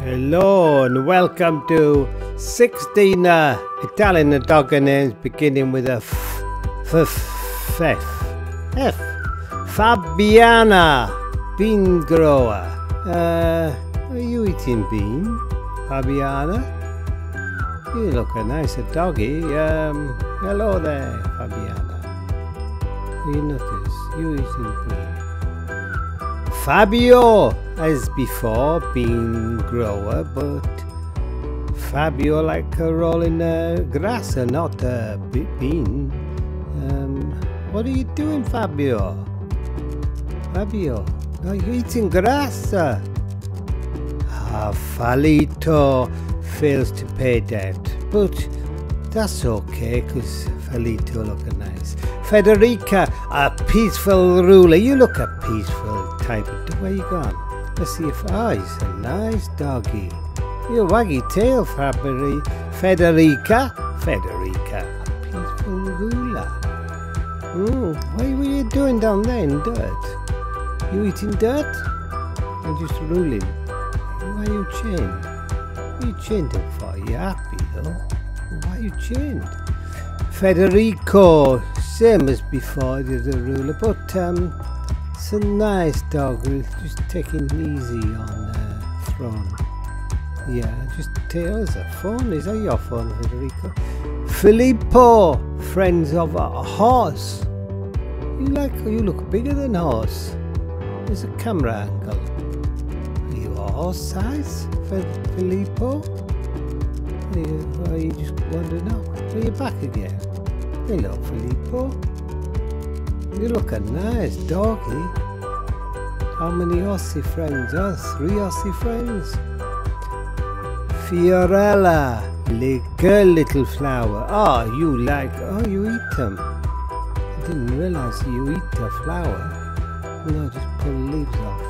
Hello and welcome to 16 Italian dog names beginning with a F. Fabiana-bean grower. Are you eating bean, Fabiana? You look a nicer doggy. Hello there, Fabiana. You notice you eating bean. Fabio, as before, bean grower, but Fabio like rolling grass and not bean. What are you doing, Fabio? Fabio, are you eating grass? Falito fails to pay debt, but that's okay because Falito look nice. Federica, a peaceful ruler. You look a peaceful type of dog. Where you gone? Let's see if he's a nice doggy. You waggy tail, Federica, a peaceful ruler. What were you doing down there in dirt? You eating dirt? Or just ruling? Why are you chained? What are you chained up for? You happy though? Why are you chained? Federico, same as before, the ruler, but it's a nice dog, just taking easy on the throne. Yeah, just tails a phone. Is that your phone, Federico? Filippo, friends of a horse. You look bigger than horse. There's a camera angle. Are you a horse size, Filippo? Are you just wandering out? Are you back again? Hello, Filippo. You look a nice doggy. How many Aussie friends? Oh, 3 Aussie friends. Fiorella, little flower. Oh, you eat them. I didn't realize you eat the flower. No, just pull the leaves off.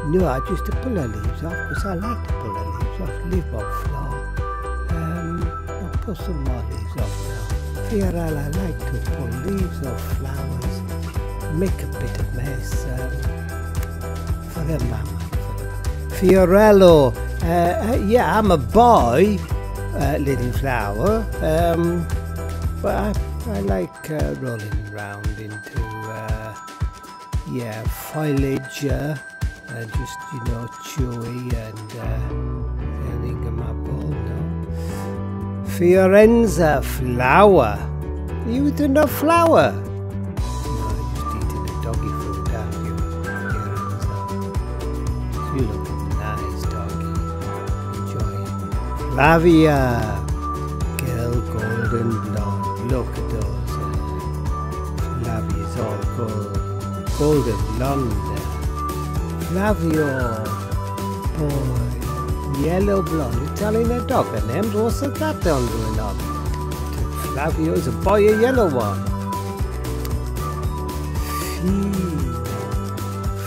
No, I just pull the leaves off because I like to pull the leaves off. Leave off flower. I'll put some more leaves off now. Fiorella, I like to pull leaves off flowers. Make a bit of mess. For the mama. Fiorello, yeah, I'm a boy, little flower. But I like rolling around into foliage, just chewy and ingamable. No. Fiorenza-Flower. You eating the flower? No, just eating the doggy food, aren't you? Fiorenza. You look nice, doggy. Enjoy it. Flavia-girl, golden blonde. Look at those. Flavia's all golden blonde. Flavio-boy, yellow blonde. Italian a dog and names. What's that down doing on? Flavio is a boy, a yellow one.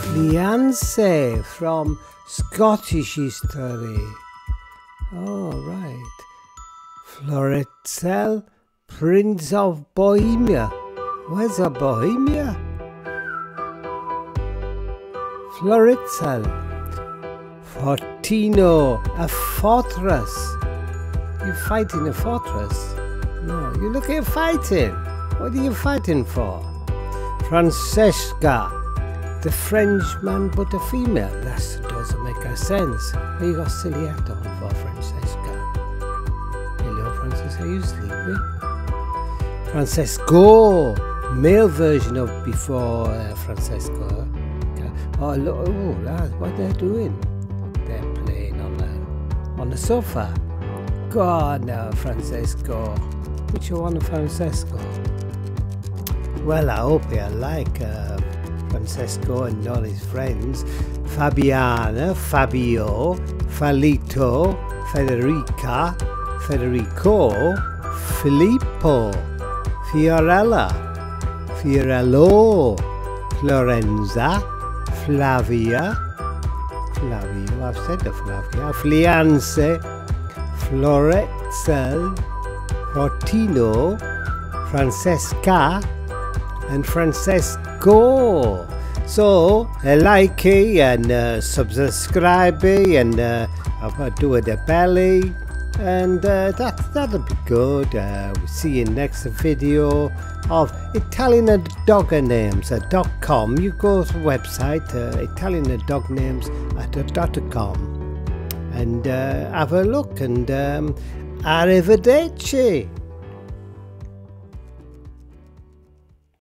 Fleance-from Scottish history. Oh, right. Floritzel-prince of Bohemia. Where's a Bohemia? Floritzel. Fortino, a fortress. You fight in a fortress? No, you look at fighting. What are you fighting for? Francesca-the Frenchman, but a female. That doesn't make a sense. What you got silly hat on for, Francesca? Hello, Francesca, are you sleeping? Francesco, male version of before Francesco. Oh, look, what they're doing? They're playing on the sofa. God, no, Francesco. Which one, Francesco? Well, I hope you like Francesco and all his friends. Fabiana, Fabio, Falito, Federica, Federico, Filippo, Fiorella, Fiorello, Florenza, Flavia, Flavio, I've said the Flavia, Fleance, Floritzel, Fortino, Francesca, and Francesco. So like and subscribe and I'll do the belly, and that'll be good. We'll see you next video of ItalianDogNames.com. You go to the website ItalianDogNames.com and have a look, and arrivederci.